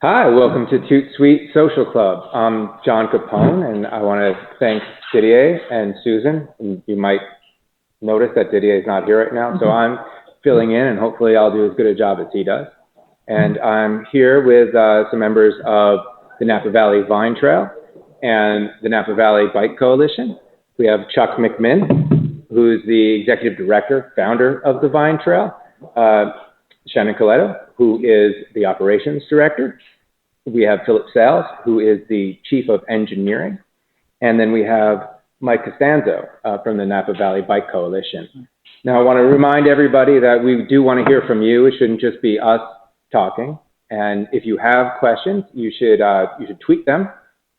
Hi, welcome to ToutSuite Social Club. I'm John Capone, and I want to thank Didier and Susan. And you might notice that Didier is not here right now, so I'm filling in, and hopefully I'll do as good a job as he does. And I'm here with some members of the Napa Valley Vine Trail and the Napa Valley Bike Coalition. We have Chuck McMinn, who's the executive director, founder of the Vine Trail. Shannon Coletto, who is the operations director. We have Philip Sales, who is the chief of engineering. And then we have Mike Costanzo from the Napa Valley Bike Coalition. Now, I want to remind everybody that we do want to hear from you. It shouldn't just be us talking. And if you have questions, you should tweet them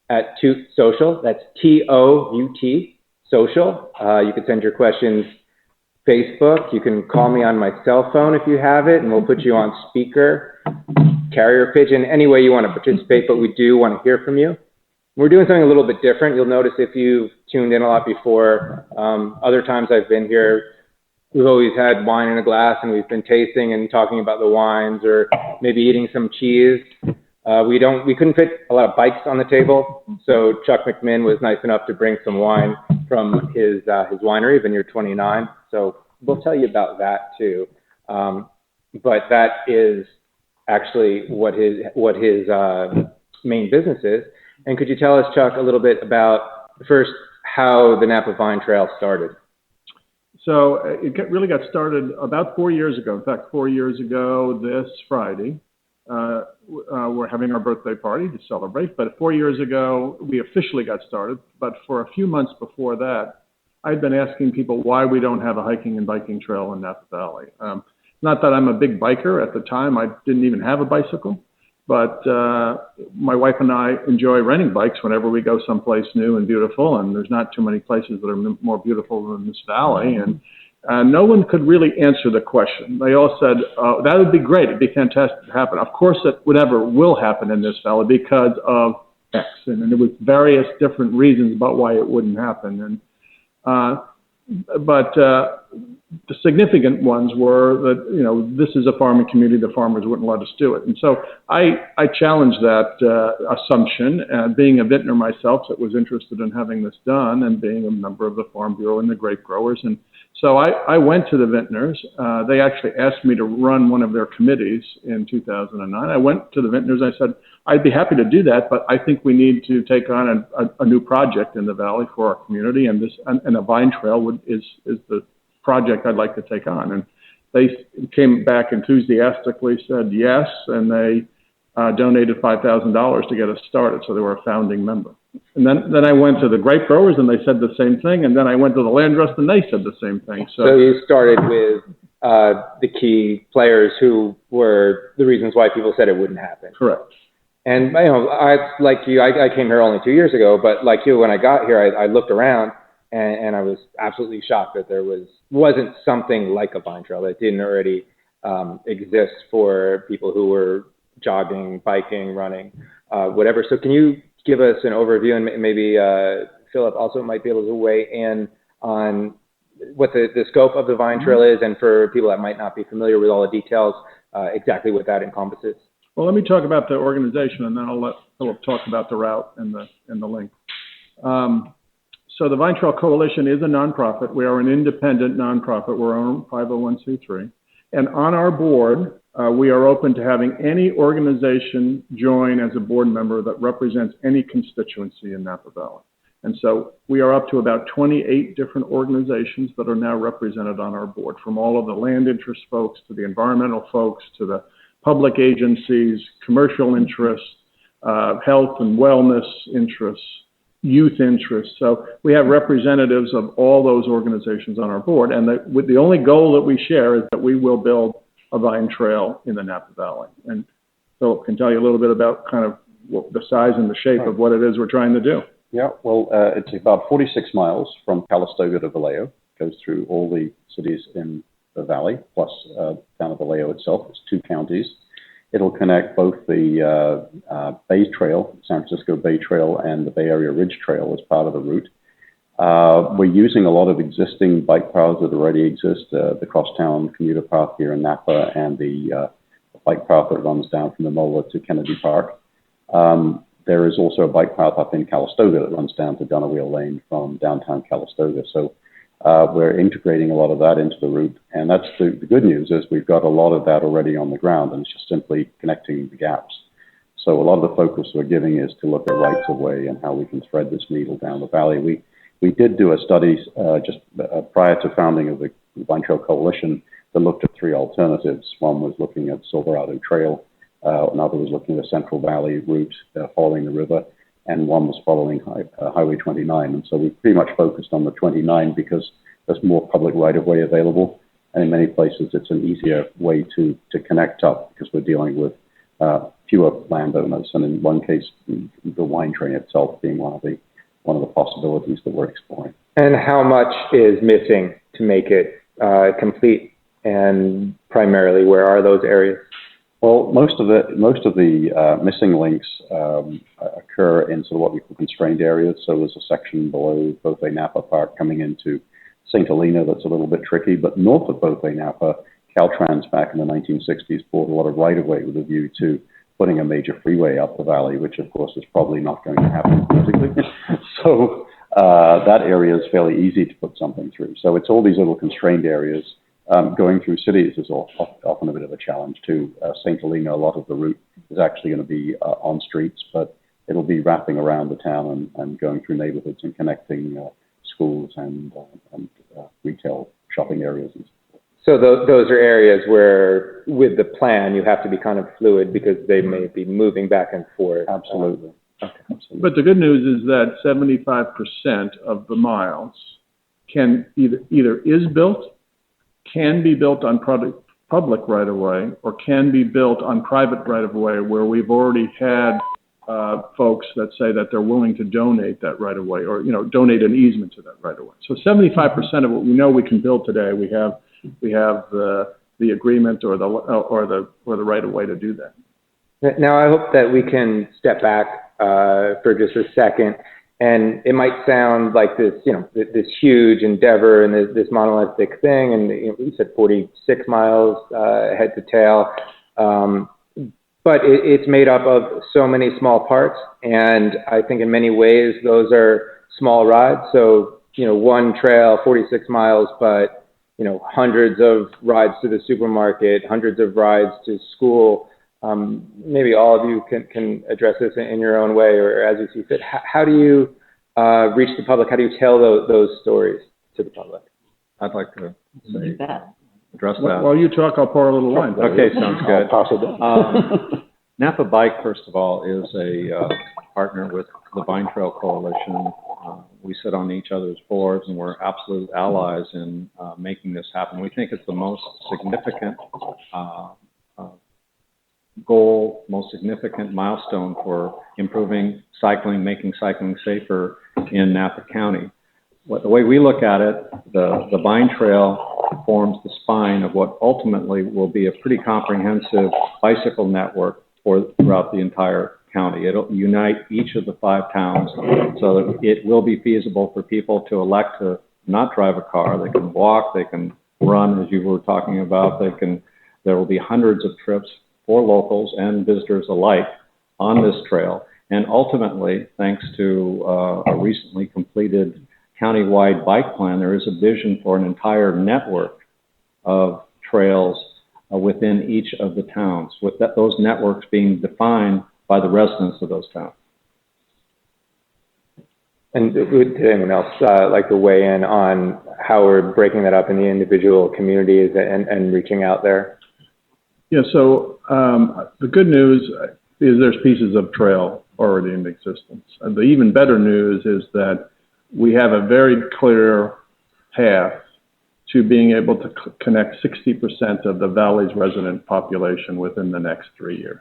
at Tout Social. That's T-O-U-T Social. You can send your questions Facebook. You can call me on my cell phone if you have it, and we'll put you on speaker, carrier pigeon, any way you want to participate, but we do want to hear from you. We're doing something a little bit different. You'll notice if you've tuned in a lot before, other times I've been here, we've always had wine in a glass, and we've been tasting and talking about the wines, or maybe eating some cheese. We couldn't fit a lot of bikes on the table, so Chuck McMinn was nice enough to bring some wine from his winery, Vineyard 29. So we'll tell you about that too. But that is actually what his main business is. And could you tell us, Chuck, a little bit about first how the Napa Vine Trail started? So it really got started about 4 years ago. In fact, 4 years ago this Friday. We're having our birthday party to celebrate, but 4 years ago, we officially got started. But for a few months before that, I'd been asking people why we don't have a hiking and biking trail in Napa Valley. Not that I'm a big biker. At the time, I didn't even have a bicycle, but my wife and I enjoy renting bikes whenever we go someplace new and beautiful, and there's not too many places that are more beautiful than this valley. And no one could really answer the question. They all said, that would be great. It'd be fantastic to happen. Of course, it never will happen in this valley because of X. And there was various different reasons about why it wouldn't happen. But the significant ones were that, this is a farming community. The farmers wouldn't let us do it. And so I challenged that assumption. Being a vintner myself that was interested in having this done, and being a member of the Farm Bureau and the grape growers. And so I went to the vintners. They actually asked me to run one of their committees in 2009. I went to the vintners. I said, I'd be happy to do that, but I think we need to take on a new project in the valley for our community, and a vine trail is the project I'd like to take on. And they came back enthusiastically, said yes, and they donated $5,000 to get us started. So they were a founding member. And then I went to the grape growers, and they said the same thing. And then I went to the land trust, and they said the same thing. So you started with the key players who were the reasons why people said it wouldn't happen. Correct. And like you, I came here only 2 years ago, but like you, when I got here, I looked around, and I was absolutely shocked that there wasn't something like a vine trail that didn't already exist for people who were jogging, biking, running, whatever. So can you give us an overview, and maybe Philip also might be able to weigh in on what the scope of the Vine Trail is, and for people that might not be familiar with all the details, exactly what that encompasses? Well, let me talk about the organization, and then I'll let Philip talk about the route and the link. So the Vine Trail Coalition is a nonprofit. We are an independent nonprofit. We're our own 501c3. And on our board, we are open to having any organization join as a board member that represents any constituency in Napa Valley. And so we are up to about 28 different organizations that are now represented on our board, from all of the land interest folks to the environmental folks to the public agencies, commercial interests, health and wellness interests, youth interests. So we have representatives of all those organizations on our board. And the only goal that we share is that we will build a vine trail in the Napa Valley. And Philip can tell you a little bit about kind of the size and the shape of what it is we're trying to do. Yeah, well, it's about 46 miles from Calistoga to Vallejo. It goes through all the cities in the valley, plus town of Vallejo itself. It's 2 counties. It'll connect both the Bay Trail, San Francisco Bay Trail, and the Bay Area Ridge Trail as part of the route. We're using a lot of existing bike paths that already exist, the Crosstown commuter path here in Napa, and the bike path that runs down from the Mola to Kennedy Park. There is also a bike path up in Calistoga that runs down to Gunnerwheel Lane from downtown Calistoga. So we're integrating a lot of that into the route. And that's the good news is we've got a lot of that already on the ground, and it's just simply connecting the gaps. So a lot of the focus we're giving is to look at rights of way and how we can thread this needle down the valley. We did do a study just prior to founding of the Vine Trail Coalition that looked at 3 alternatives. One was looking at Silverado Trail, another was looking at a Central Valley route following the river, and one was following Highway 29. And so we pretty much focused on the 29 because there's more public right-of-way available, and in many places it's an easier way to connect up because we're dealing with fewer landowners, and in one case, the wine train itself being one of the possibilities that we're exploring. And how much is missing to make it complete? And primarily, where are those areas? Well, most of the missing links occur in sort of what we call constrained areas. So there's a section below Beauvais Napa Park coming into St. Helena that's a little bit tricky, but north of Beauvais Napa, Caltrans back in the 1960s bought a lot of right-of-way with a view to putting a major freeway up the valley, which of course is probably not going to happen politically. So that area is fairly easy to put something through. So it's all these little constrained areas. Going through cities is often a bit of a challenge too. St. Helena, a lot of the route is actually going to be on streets, but it'll be wrapping around the town and going through neighborhoods and connecting schools and retail shopping areas. So those are areas where, with the plan, you have to be kind of fluid because they may be moving back and forth. Absolutely. Okay. But the good news is that 75% of the miles can either is built, can be built on public right-of-way, or can be built on private right-of-way, where we've already had folks that say that they're willing to donate that right-of-way, or donate an easement to that right-of-way. So 75% of what we know we can build today, we have the agreement or the right-of-way to do that. Now, I hope that we can step back for just a second. And it might sound like this, this huge endeavor and this monolithic thing, and you said 46 miles head to tail, but it's made up of so many small parts, and I think in many ways those are small rides. So, one trail, 46 miles, but hundreds of rides to the supermarket, hundreds of rides to school. Maybe all of you can address this in your own way or as you see fit. How do you reach the public? How do you tell those stories to the public? I'd like to address that. While you talk, I'll pour a little wine. Okay, sounds good. I'll pass it down. Napa Bike, first of all, is a partner with the Vine Trail Coalition. We sit on each other's boards, and we're absolute allies in making this happen. We think it's the most significant goal, most significant milestone for improving cycling, making cycling safer in Napa County. The way we look at it, the Vine Trail forms the spine of what ultimately will be a pretty comprehensive bicycle network throughout the entire county. It'll unite each of the 5 towns so that it will be feasible for people to elect to not drive a car. They can walk, they can run, as you were talking about. There will be hundreds of trips for locals and visitors alike on this trail. And ultimately, thanks to a recently completed countywide bike plan, there is a vision for an entire network of trails within each of the towns, with those networks being defined by the residents of those towns. And would anyone else like to weigh in on how we're breaking that up in the individual communities and reaching out there? Yeah, so the good news is there's pieces of trail already in existence. And the even better news is that we have a very clear path to being able to connect 60% of the valley's resident population within the next 3 years.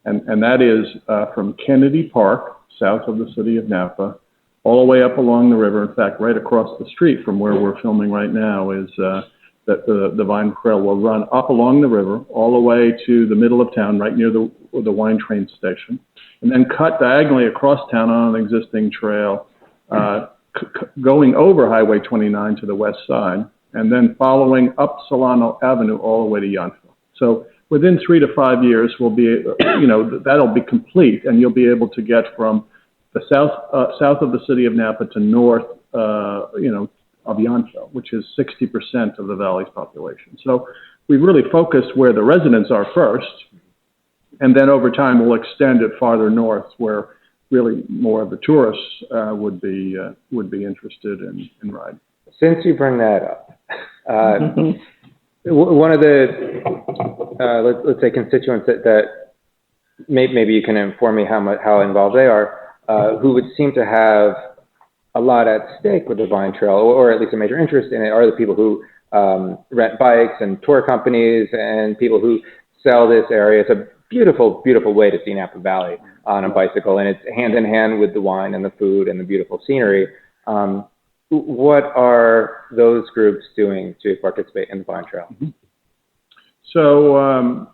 And that is from Kennedy Park, south of the city of Napa, all the way up along the river. In fact, right across the street from where we're filming right now is that the Vine Trail will run up along the river all the way to the middle of town, right near the wine train station, and then cut diagonally across town on an existing trail, going over Highway 29 to the west side, and then following up Solano Avenue all the way to Yountville. So within 3 to 5 years, we'll be, that'll be complete, and you'll be able to get from the south of the city of Napa to north, of Yountville, which is 60% of the valley's population. So we really focus where the residents are first, and then over time we'll extend it farther north, where really more of the tourists would be interested in riding. Since you bring that up, one of the let's say constituents that maybe you can inform me how involved they are, who would seem to have a lot at stake with the Vine Trail, or at least a major interest in it, are the people who rent bikes and tour companies and people who sell this area. It's a beautiful, beautiful way to see Napa Valley on a bicycle, and it's hand in hand with the wine and the food and the beautiful scenery. What are those groups doing to participate in the Vine Trail? So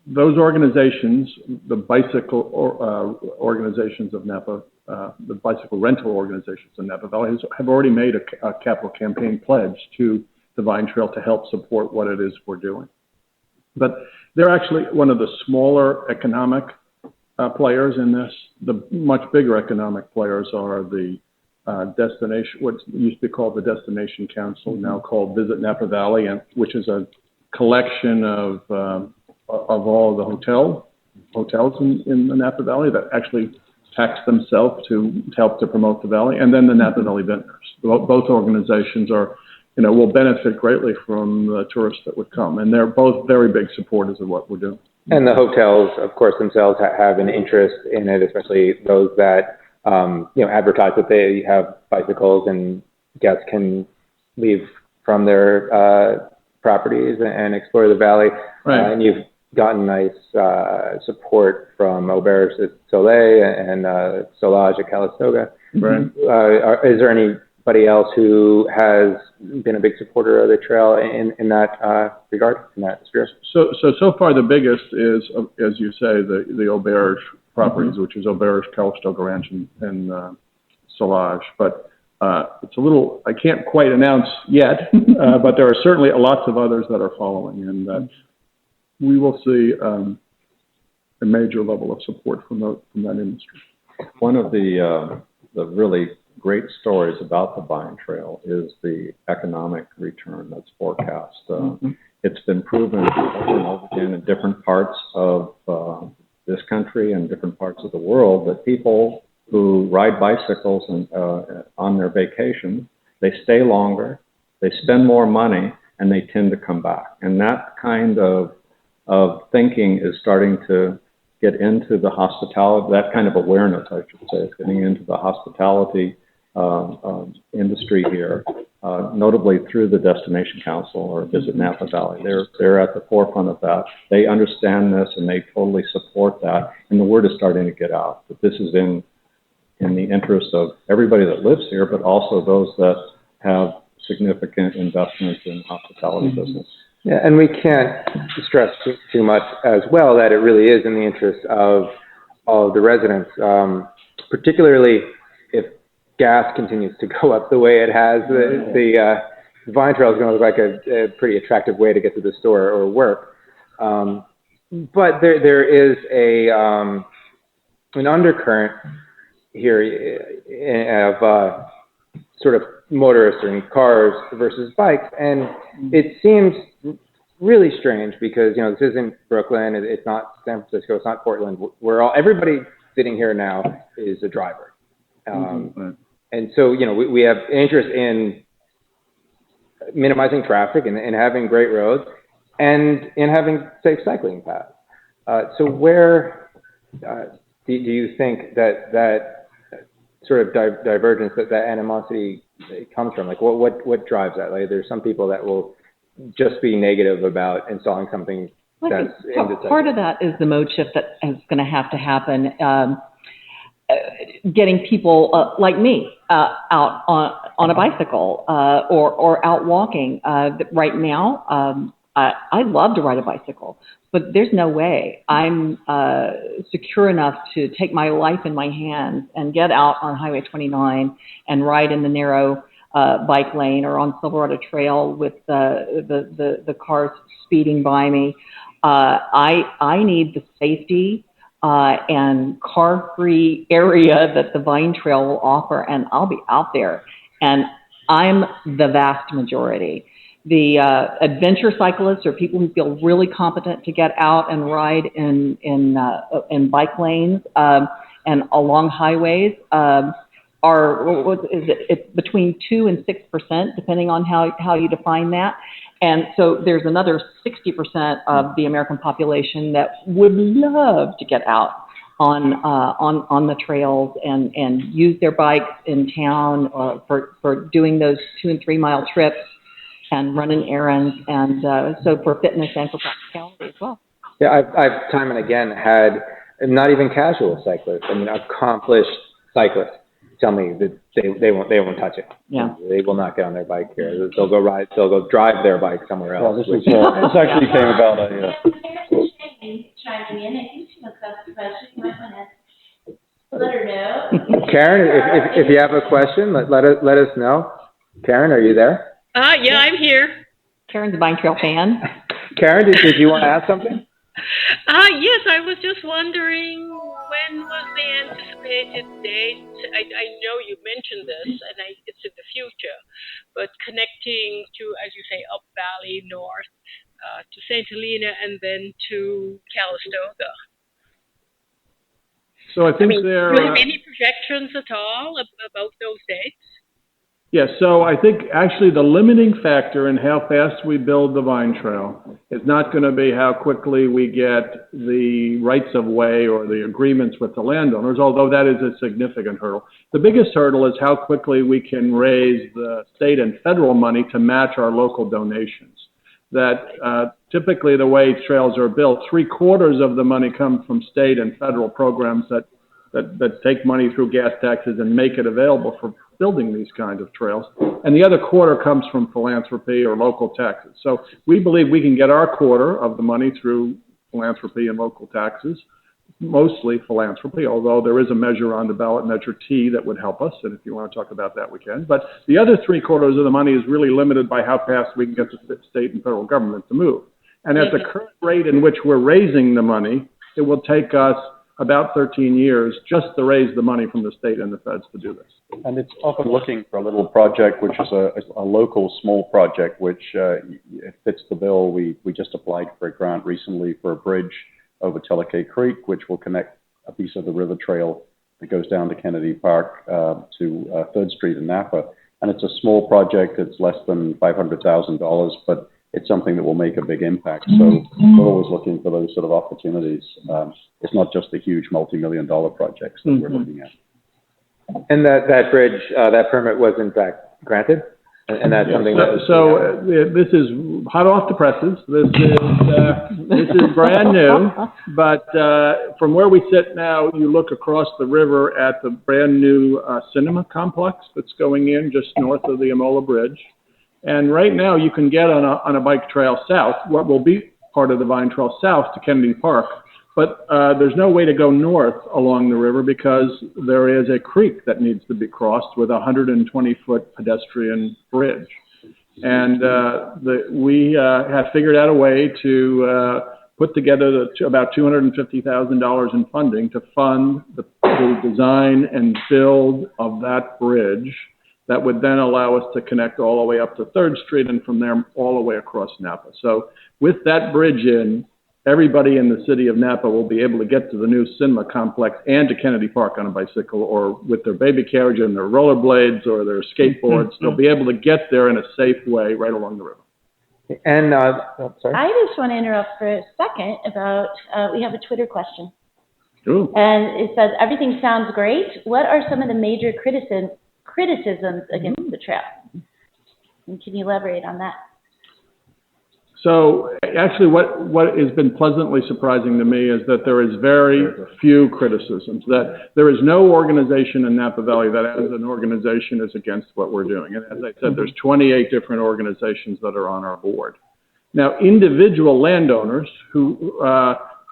those organizations, the bicycle organizations of Napa, the bicycle rental organizations in Napa Valley have already made a capital campaign pledge to the Vine Trail to help support what it is we're doing. But they're actually one of the smaller economic players in this. The much bigger economic players are the destination, what used to be called the Destination Council, now called Visit Napa Valley, which is a collection of all the hotels in the Napa Valley that actually tax themselves to help to promote the valley, and then the Napa Valley Vintners. Both organizations will benefit greatly from the tourists that would come, and they're both very big supporters of what we're doing. And the hotels, of course, themselves have an interest in it, especially those that advertise that they have bicycles and guests can leave from their properties and explore the valley. Right. And you've gotten nice support from Auberge at Soleil and Solage at Calistoga. Right. Is there anybody else who has been a big supporter of the trail in that regard, in that sphere? So far the biggest is, as you say, the Auberge properties, which is Auberge, Calistoga Ranch, and Solage. But it's a little, I can't quite announce yet, but there are certainly lots of others that are following, and that we will see a major level of support from that industry. One of the really great stories about the Vine Trail is the economic return that's forecast. It's been proven over and over again in different parts of this country and different parts of the world that people who ride bicycles on their vacation, they stay longer, they spend more money, and they tend to come back. And that kind of thinking is starting to get into the hospitality, that kind of awareness, I should say, is getting into the hospitality industry here, notably through the Destination Council or Visit Napa Valley. They're at the forefront of that. They understand this and they totally support that. And the word is starting to get out that this is in the interest of everybody that lives here, but also those that have significant investments in hospitality business. Yeah, and we can't stress too much as well that it really is in the interest of all of the residents, particularly if gas continues to go up the way it has. The Vine Trail is going to look like a pretty attractive way to get to the store or work. But there is an undercurrent here of sort of motorists and cars versus bikes, and it seems really strange because this isn't Brooklyn, it's not San Francisco, it's not Portland. Everybody sitting here now is a driver, and so we have interest in minimizing traffic and having great roads and in having safe cycling paths. So where do you think that sort of divergence, that animosity comes from? Like, what drives that? Like, there's some people that will just be negative about installing something that's indecisive. Part of that is the mode shift that is going to happen. Getting people like me out on a bicycle or out walking. Right now, I love to ride a bicycle, but there's no way I'm secure enough to take my life in my hands and get out on Highway 29 and ride in the narrow bike lane or on Silverado Trail with the cars speeding by me. I need the safety and car-free area that the Vine Trail will offer, and I'll be out there. And I'm the vast majority. The adventure cyclists, or people who feel really competent to get out and ride in bike lanes and along highways, it's between 2 and 6%, depending on how you define that. And so there's another 60% of the American population that would love to get out on the trails and use their bikes in town for doing those 2 and 3 mile trips and running errands, and so for fitness and for practicality as well. Yeah, I've time and again had not even casual cyclists. I mean, accomplished cyclists tell me that they won't touch it. Yeah. They will not get on their bike here. They'll go drive their bike somewhere else. Well, this actually came about chiming in. I think she wants to ask a question. You might want to let her know. Karen, if you have a question, let us know. Karen, are you there? Yeah, I'm here. Karen's a Vine Trail fan. Karen, did you want to ask something? Yes, I was just wondering, when was the anticipated date? I know you mentioned this, and it's in the future, but connecting to, as you say, up Valley North, to St. Helena, and then to Calistoga. So I think do you have any projections at all about those dates? Yes, so I think actually the limiting factor in how fast we build the Vine Trail is not going to be how quickly we get the rights of way or the agreements with the landowners, although that is a significant hurdle. The biggest hurdle is how quickly we can raise the state and federal money to match our local donations. That typically the way trails are built, 3/4 of the money comes from state and federal programs that take money through gas taxes and make it available for building these kinds of trails. And the other 1/4 comes from philanthropy or local taxes. So we believe we can get our 1/4 of the money through philanthropy and local taxes, mostly philanthropy, although there is a measure on the ballot, Measure T, that would help us. And if you want to talk about that, we can. But the other 3/4 of the money is really limited by how fast we can get the state and federal government to move. And at the current rate in which we're raising the money, it will take us about 13 years just to raise the money from the state and the feds to do this. And it's often looking for a little project, which is a local small project, which fits the bill. We just applied for a grant recently for a bridge over Telekay Creek, which will connect a piece of the river trail that goes down to Kennedy Park to 3rd Street in Napa. And it's a small project. It's less than $500,000, but it's something that will make a big impact. So we're always looking for those sort of opportunities. It's not just the huge multi-million-dollar projects that we're looking at. And that bridge, that permit was in fact granted? And that's something that... So this is hot off the presses. This is brand new. But from where we sit now, you look across the river at the brand new cinema complex that's going in just north of the Amola Bridge. And right now you can get on a bike trail south, what will be part of the Vine Trail south to Kennedy Park. But there's no way to go north along the river because there is a creek that needs to be crossed with a 120-foot pedestrian bridge. And we have figured out a way to put together about $250,000 in funding to fund the design and build of that bridge that would then allow us to connect all the way up to 3rd Street and from there all the way across Napa. So with that bridge in, everybody in the city of Napa will be able to get to the new cinema complex and to Kennedy Park on a bicycle or with their baby carriage and their rollerblades or their skateboards. They'll be able to get there in a safe way right along the river. And, sorry. I just want to interrupt for a second about, we have a Twitter question. Ooh. And it says, everything sounds great. What are some of the major criticisms against the trail? And can you elaborate on that? So actually what has been pleasantly surprising to me is that there is very few criticisms, that there is no organization in Napa Valley that as an organization is against what we're doing. And as I said, there's 28 different organizations that are on our board. Now, individual landowners who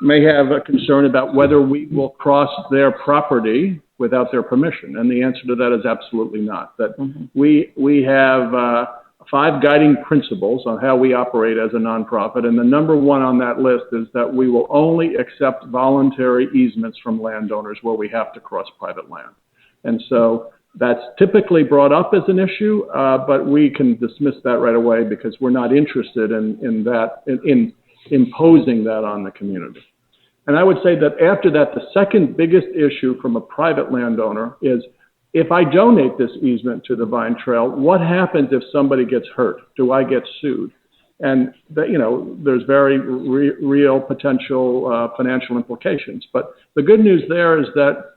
may have a concern about whether we will cross their property without their permission. And the answer to that is absolutely not. That we have 5 guiding principles on how we operate as a nonprofit, and the number 1 on that list is that we will only accept voluntary easements from landowners where we have to cross private land. And so that's typically brought up as an issue, but we can dismiss that right away because we're not interested in imposing that on the community. And I would say that after that, the second biggest issue from a private landowner is, if I donate this easement to the Vine Trail, what happens if somebody gets hurt? Do I get sued? And there's very real potential financial implications. But the good news there is that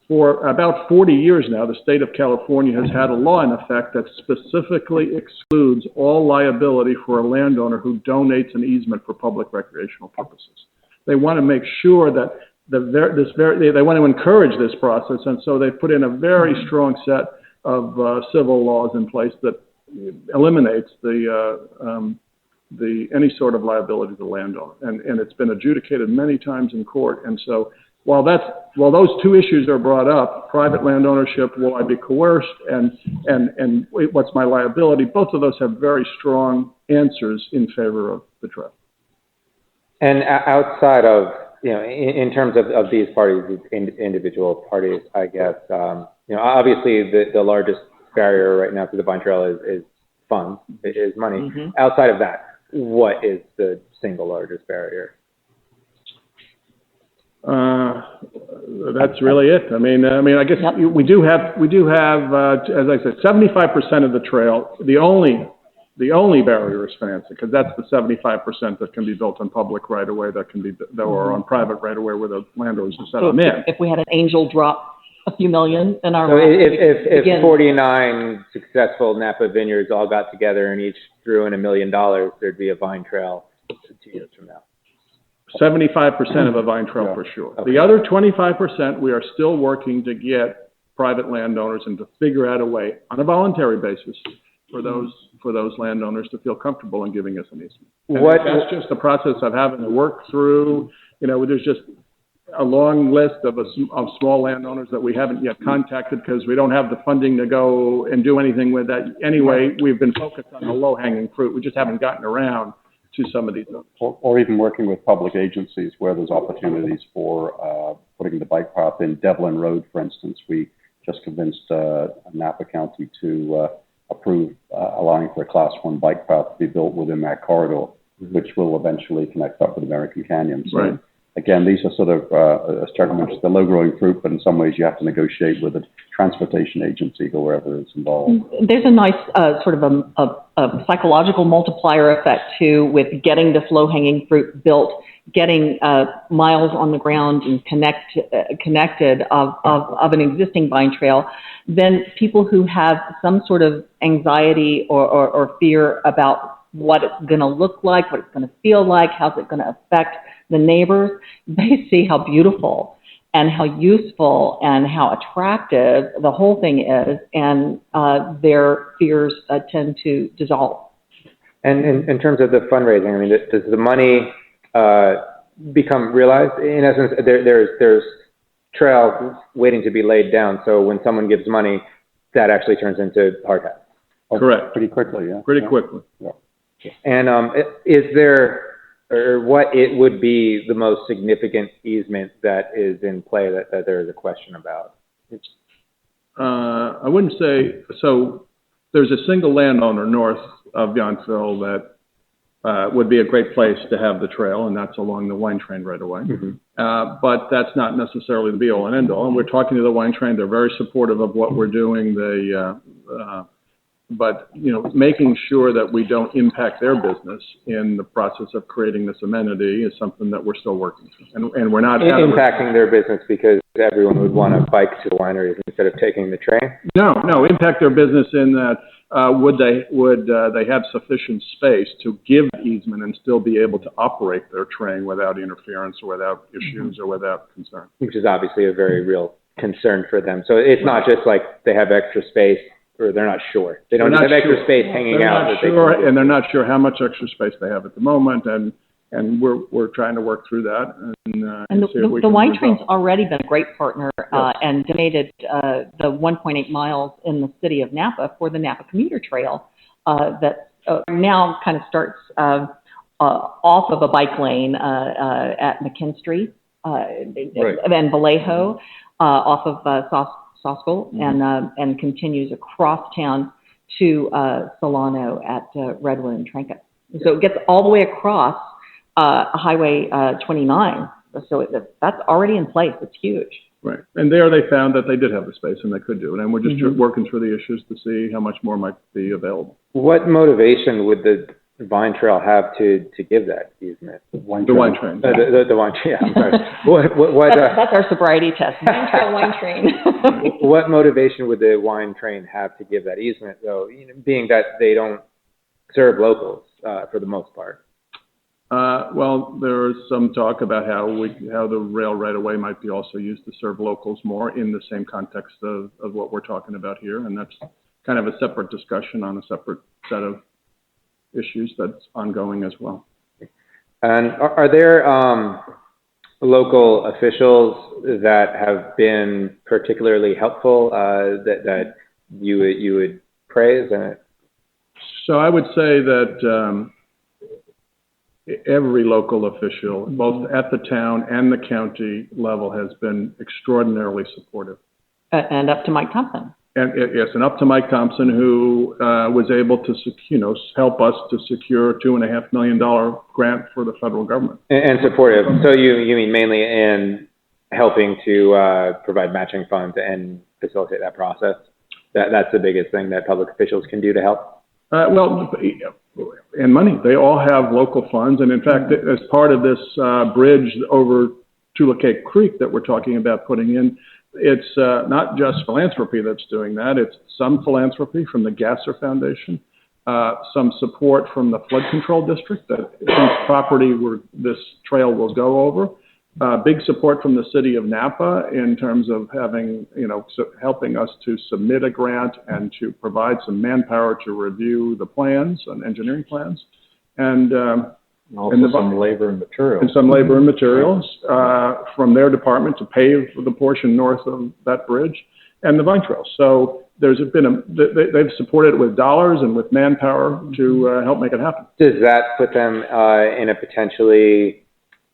for about 40 years now, the state of California has had a law in effect that specifically excludes all liability for a landowner who donates an easement for public recreational purposes. They want to make sure that they want to encourage this process, and so they put in a very strong set of civil laws in place that eliminates any sort of liability to the landowner, and it's been adjudicated many times in court. And so while those 2 issues are brought up, private land ownership, will I be coerced, and what's my liability, both of those have very strong answers in favor of the trail. And outside of, in terms of these parties, these individual parties, I guess, obviously the largest barrier right now to the Vine Trail is funds, is money. Mm-hmm. Outside of that, what is the single largest barrier? That's really it. I mean, I guess we do have, as I said, 75% of the trail. The only barrier is financing, because that's the 75% that can be built on public right of way, or on private right of way where the landowners have set them in. If we had an angel drop a few million in our, so if 49 successful Napa vineyards all got together and each threw in $1 million, there'd be a Vine Trail 2 years from now. 75% of a Vine Trail for sure. Okay. The other 25%, we are still working to get private landowners and to figure out a way on a voluntary basis for those landowners to feel comfortable in giving us an easement. That's just the process of having to work through. There's just a long list of small landowners that we haven't yet contacted because we don't have the funding to go and do anything with that. Anyway, we've been focused on the low-hanging fruit. We just haven't gotten around to some of these others. Or even working with public agencies where there's opportunities for putting the bike path in. Devlin Road, for instance, we just convinced Napa County to approve allowing for a Class 1 bike path to be built within that corridor, which will eventually connect up with American Canyon. So right. Again, these are sort of, as Chuck mentioned, the low-growing fruit, but in some ways you have to negotiate with a transportation agency or wherever it's involved. There's a nice sort of a psychological multiplier effect, too, with getting this low-hanging fruit built, getting miles on the ground and connected of an existing Vine Trail. Then people who have some sort of anxiety or fear about what it's going to look like, what it's going to feel like, how's it going to affect the neighbors, they see how beautiful and how useful and how attractive the whole thing is, and their fears tend to dissolve. And in terms of the fundraising, I mean, does the money become realized? In essence, there's trail waiting to be laid down, so when someone gives money, that actually turns into hard hats. Correct. Pretty quickly, yeah. Pretty quickly. Yeah. And is there, or what it would be the most significant easement that is in play that there is a question about? I wouldn't say, so there's a single landowner north of Yountville that would be a great place to have the trail, and that's along the wine train right away. Mm-hmm. But that's not necessarily the be-all and end-all. And we're talking to the wine train. They're very supportive of what we're doing. But making sure that we don't impact their business in the process of creating this amenity is something that we're still working through. And we're not impacting their business because everyone would want to bike to the wineries instead of taking the train. No, impact their business in that would they have sufficient space to give easement and still be able to operate their train without interference or without issues or without concern. Which is obviously a very real concern for them. So it's not just like they have extra space, or they're not sure. They don't have extra space hanging out. And they're not sure how much extra space they have at the moment, and we're trying to work through that. And the wine train's already been a great partner and donated the 1.8 miles in the city of Napa for the Napa Commuter Trail that now kind of starts off of a bike lane at McKinstry and Vallejo, off of Saskell, and continues across town to Solano at Redwood and Trinket. So it gets all the way across Highway 29. So that's already in place. It's huge. Right. And there they found that they did have the space and they could do it. And we're just working through the issues to see how much more might be available. What motivation would the Vine Trail have to give that easement? The wine train. The wine train, yeah, I'm sorry. That's our sobriety test. Vine Trail wine train. What motivation would the wine train have to give that easement, though, being that they don't serve locals for the most part? Well, there's some talk about how the rail right-of-way might be also used to serve locals more in the same context of what we're talking about here, and that's kind of a separate discussion on a separate set of issues that's ongoing as well. And are there local officials that have been particularly helpful that you would praise? So I would say that every local official, both at the town and the county level, has been extraordinarily supportive. And up to Mike Thompson. And up to Mike Thompson, who was able to, help us to secure a $2.5 million grant for the federal government. And supportive. So you mean mainly in helping to provide matching funds and facilitate that process? That's the biggest thing that public officials can do to help? Well, and money. They all have local funds. And in fact, as part of this bridge over Tula-Cape Creek that we're talking about putting in, it's not just philanthropy that's doing that. It's some philanthropy from the Gasser Foundation, some support from the flood control district, that property where this trail will go over. Big support from the city of Napa in terms of having, helping us to submit a grant and to provide some manpower to review the plans and engineering plans. And also some labor and materials. And some labor and materials from their department to pave the portion north of that bridge and the Vine Trail. So there's been they've supported it with dollars and with manpower to help make it happen. Does that put them in a potentially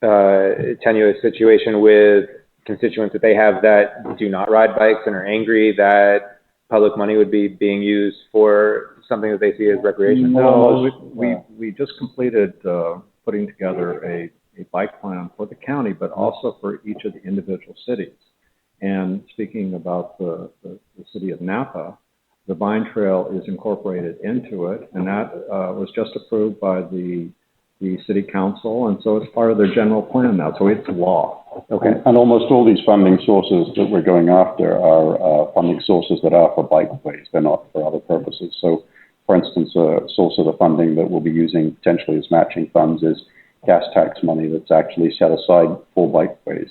tenuous situation with constituents that they have that do not ride bikes and are angry that public money would be being used for something that they see as recreation? No, we just completed putting together a bike plan for the county, but also for each of the individual cities. And speaking about the city of Napa, the Vine Trail is incorporated into it, and that was just approved by the city council, and so it's part of their general plan now, so it's law. Okay. And almost all these funding sources that we're going after are funding sources that are for bikeways. They're not for other purposes. So, for instance, a source of the funding that we'll be using potentially as matching funds is gas tax money that's actually set aside for bikeways.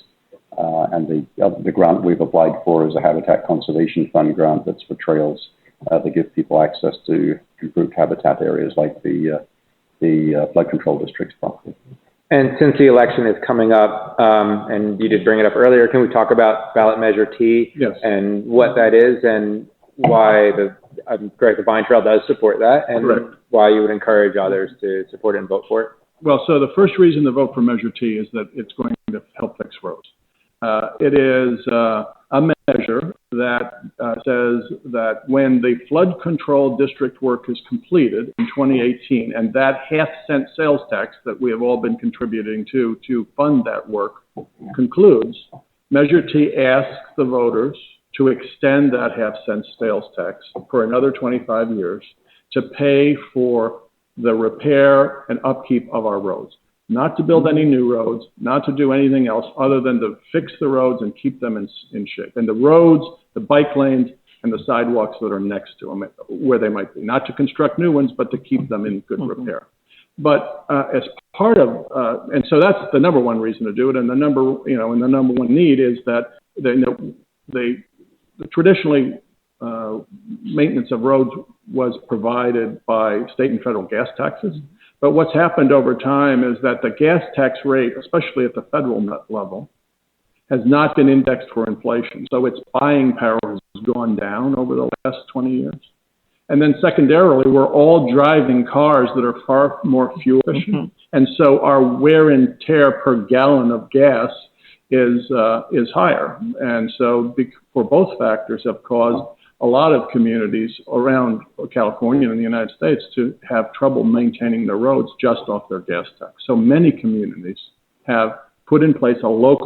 And the grant we've applied for is a Habitat Conservation Fund grant that's for trails that give people access to improved habitat areas like the flood control district's property. And since the election is coming up, and you did bring it up earlier, can we talk about ballot measure T? Yes. And what that is and why the Vine Trail does support that, and Correct. Why you would encourage others to support it and vote for it? Well, so the first reason to vote for Measure T is that it's going to help fix roads. It is a measure that says that when the flood control district work is completed in 2018, and that half-cent sales tax that we have all been contributing to fund that work concludes, Measure T asks the voters to extend that half-cent sales tax for another 25 years to pay for the repair and upkeep of our roads. Not to build any new roads, not to do anything else other than to fix the roads and keep them in shape. And the roads, the bike lanes, and the sidewalks that are next to them, where they might be. Not to construct new ones, but to keep them in good repair. But as part of, and so that's the number one reason to do it. And the number one need is that traditionally maintenance of roads was provided by state and federal gas taxes. But what's happened over time is that the gas tax rate, especially at the federal level, has not been indexed for inflation. So its buying power has gone down over the last 20 years. And then secondarily, we're all driving cars that are far more fuel efficient. And so our wear and tear per gallon of gas is higher. And so for both factors have caused a lot of communities around California and the United States to have trouble maintaining their roads just off their gas tax. So many communities have put in place a local,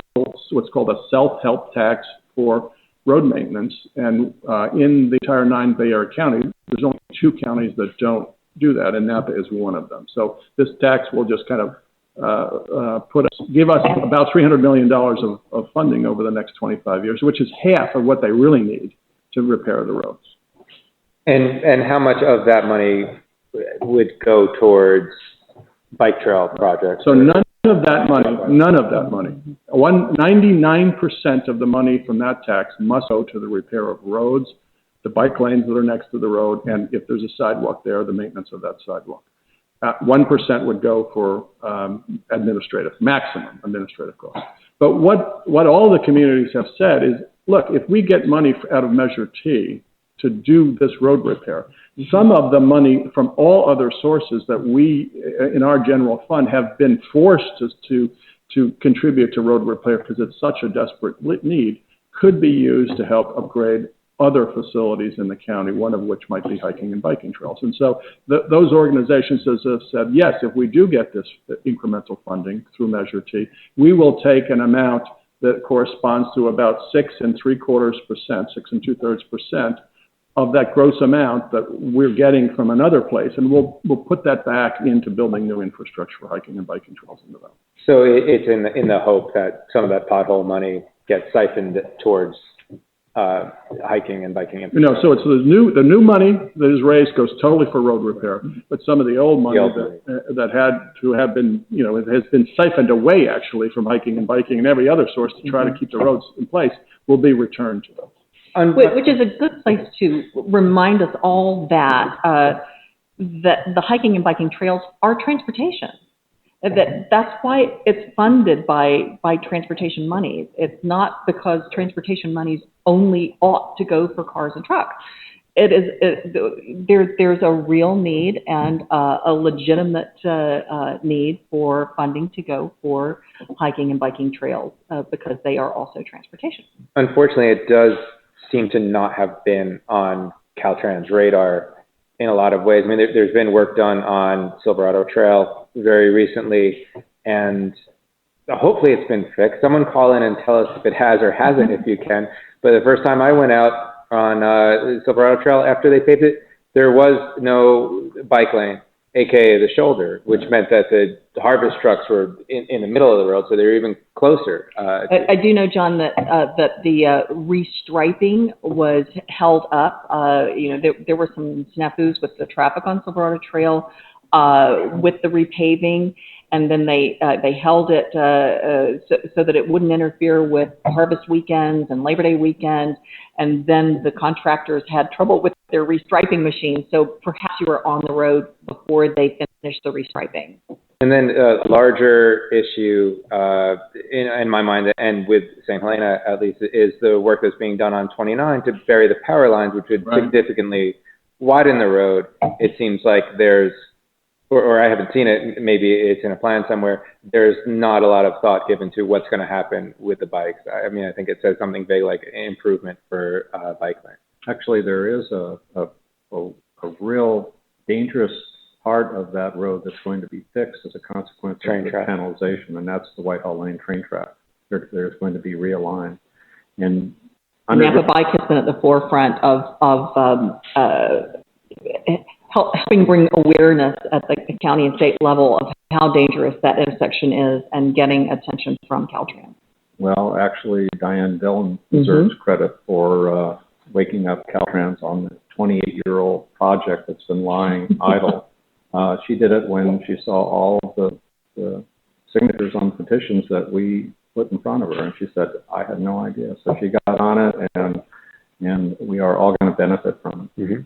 what's called a self-help tax for road maintenance. And in the entire 9 Bay Area counties, there's only 2 counties that don't do that, and Napa is one of them. So this tax will just kind of give us about $300 million of funding over the next 25 years, which is half of what they really need to repair the roads. And how much of that money would go towards bike trail projects? So none of that money, 99% of the money from that tax must go to the repair of roads, the bike lanes that are next to the road, and if there's a sidewalk there, the maintenance of that sidewalk. 1% would go for maximum administrative costs. But what all the communities have said is, look, if we get money out of Measure T to do this road repair, some of the money from all other sources that we, in our general fund, have been forced to contribute to road repair because it's such a desperate need, could be used to help upgrade other facilities in the county, one of which might be hiking and biking trails. And so those organizations have said, yes, if we do get this incremental funding through Measure T, we will take an amount that corresponds to about 6.75%, of that gross amount that we're getting from another place, and we'll put that back into building new infrastructure for hiking and biking trails in the valley. So it's in the hope that some of that pothole money gets siphoned towards hiking and biking infrastructure. No, so it's the new money that is raised goes totally for road repair, but some of the old money that had to have been, it has been siphoned away actually from hiking and biking and every other source to try to keep the roads in place will be returned to them. Which is a good place to remind us all that that the hiking and biking trails are transportation. That's why it's funded by transportation monies. It's not because transportation monies only ought to go for cars and trucks. There's a real need and a legitimate need for funding to go for hiking and biking trails because they are also transportation. Unfortunately, it does seem to not have been on Caltrans' radar in a lot of ways. I mean, there's been work done on Silverado Trail very recently, and hopefully it's been fixed. Someone call in and tell us if it has or hasn't, if you can. But the first time I went out on Silverado Trail after they paved it, there was no bike lane, aka the shoulder, which meant that the harvest trucks were in the middle of the road, so they were even closer. I do know, John, that the restriping was held up. There were some snafus with the traffic on Silverado Trail with the repaving, and then they held it so that it wouldn't interfere with harvest weekends and Labor Day weekend. And then the contractors had trouble with their restriping machine, so perhaps you were on the road before they finished the restriping. And then a larger issue in my mind, and with St. Helena at least, is the work that's being done on 29 to bury the power lines, which would significantly widen the road. It seems like there's, or I haven't seen it, maybe it's in a plan somewhere, there's not a lot of thought given to what's going to happen with the bikes. I mean, I think it says something big like improvement for bike lane. Actually, there is a real dangerous part of that road that's going to be fixed as a consequence of the panelization, and that's the Whitehall Lane train track. There's going to be realigned. And Napa Bike has been at the forefront of helping bring awareness at the county and state level of how dangerous that intersection is and getting attention from Caltrans. Well, actually, Diane Dillon deserves credit for waking up Caltrans on the 28-year-old project that's been lying idle. She did it when she saw all of the signatures on petitions that we put in front of her, and she said, I had no idea. So she got on it, and we are all going to benefit from it. Mm-hmm.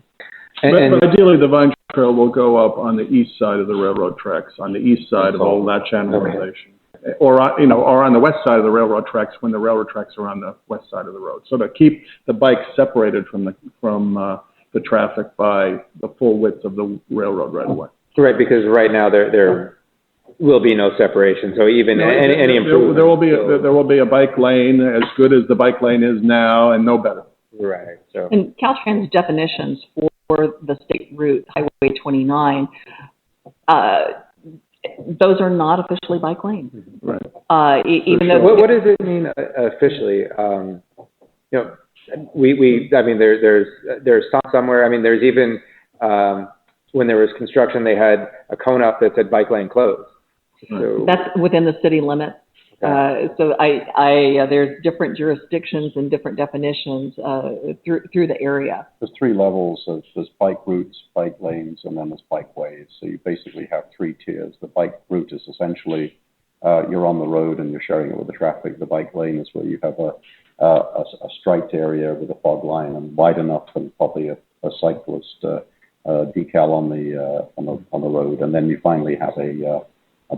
But ideally, the Vine Trail will go up on the east side of the railroad tracks, on the east side of all that channelization, or on the west side of the railroad tracks when the railroad tracks are on the west side of the road. So to keep the bikes separated from the traffic by the full width of the railroad right away. Right, because right now there will be no separation, so even any improvement. There will be a bike lane as good as the bike lane is now and no better. Right, so. And Caltrans definitions for the state route, Highway 29, those are not officially bike lanes. Right. Even though. What does it mean officially? You know, I mean, there's some somewhere. I mean, there's even when there was construction, they had a cone up that said bike lane closed. So, that's within the city limits. Okay. So there's different jurisdictions and different definitions through the area. There's three levels. There's bike routes, bike lanes, and then there's bikeways. So you basically have three tiers. The bike route is essentially you're on the road and you're sharing it with the traffic. The bike lane is where you have a striped area with a fog line and wide enough for probably a cyclist decal on the road. And then you finally have a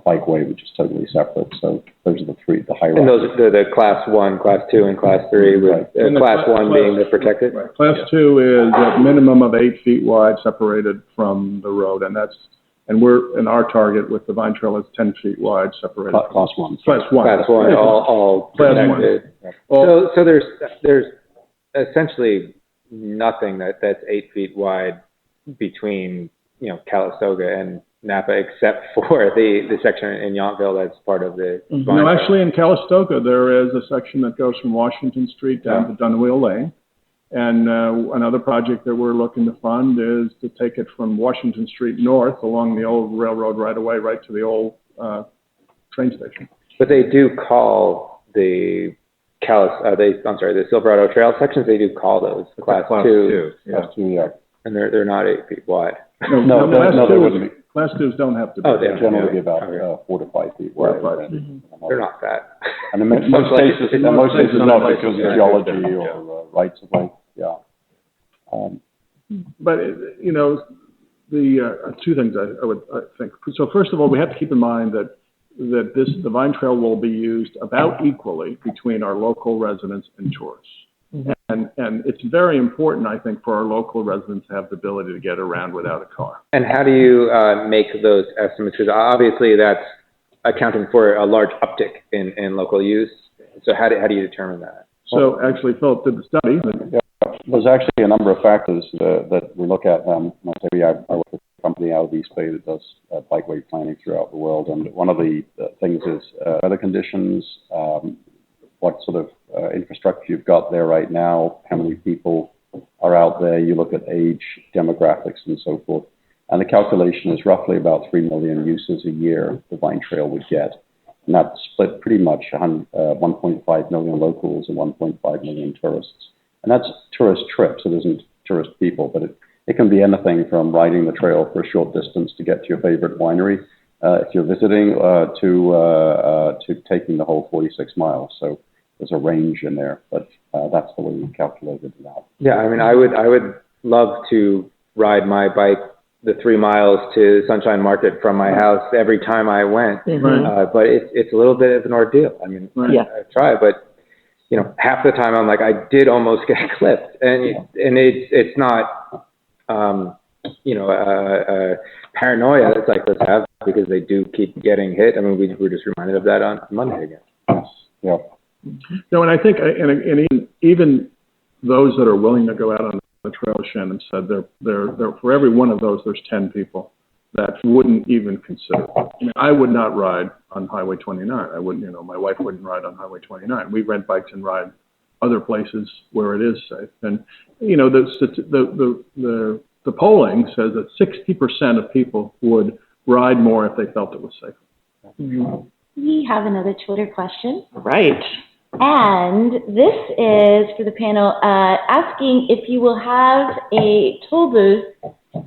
bikeway, which is totally separate. So those are the hierarchy. and those are the class 1, class 2, and class 3, with Right. class 1 being the protected. Right. Class 2 is a minimum of 8 feet wide, separated from the road, and our target with the Vine Trail is 10 feet wide, separated. Class 1. Class 1. Class 1, all Class 1. protected. Well, So there's essentially nothing that's 8 feet wide between Calistoga and Napa, except for the section in Yountville that's part of the. no, actually in Calistoga, there is a section that goes from Washington Street down to Dunwheel Lane. And another project that we're looking to fund is to take it from Washington Street north along the old railroad right away, right to the old train station. But they do call the the Silverado Trail sections. They do call those class 2. Class 2, yeah. And they're not 8 feet wide. No, they wouldn't be. Class 2s don't have to be. Oh, They they generally be about Okay. 4 to 5 feet 4 wide. to 5. They're not that. And in most cases, not because of geology or rights of way. Yeah. But, the two things I would think. So first of all, we have to keep in mind that the Vine Trail will be used about equally between our local residents and tourists. And it's very important, I think, for our local residents to have the ability to get around without a car. And how do you make those estimates? Because obviously that's accounting for a large uptick in local use. So how do you determine that? So actually, Philip did the study. There's actually a number of factors that we look at. I work with a company out of East Bay that does bikeway planning throughout the world. And one of the things is weather conditions, what sort of infrastructure you've got there right now, how many people are out there. You look at age, demographics, and so forth. And the calculation is roughly about 3 million uses a year the Vine Trail would get. And that's split pretty much 1.5 million locals and 1.5 million tourists. And that's tourist trips. It isn't tourist people, but it can be anything from riding the trail for a short distance to get to your favorite winery, if you're visiting, to taking the whole 46 miles. So there's a range in there, but that's the way we calculated it out. Yeah, I mean, I would love to ride my bike the 3 miles to Sunshine Market from my house every time I went, but it's a little bit of an ordeal. I mean, I try, but half the time I'm like, I did almost get clipped, and it's not paranoia that cyclists have, because they do keep getting hit. I mean, we were just reminded of that on Monday again. Yes. Yeah. No, and I think, and even those that are willing to go out on the trail, Shannon said, they're for every one of those, there's 10 people that wouldn't even consider. I mean, I would not ride on Highway 29. I wouldn't, my wife wouldn't ride on Highway 29. We rent bikes and ride other places where it is safe. And, the polling says that 60% of people would ride more if they felt it was safer. We have another Twitter question. Right. And this is for the panel, asking if you will have a toll booth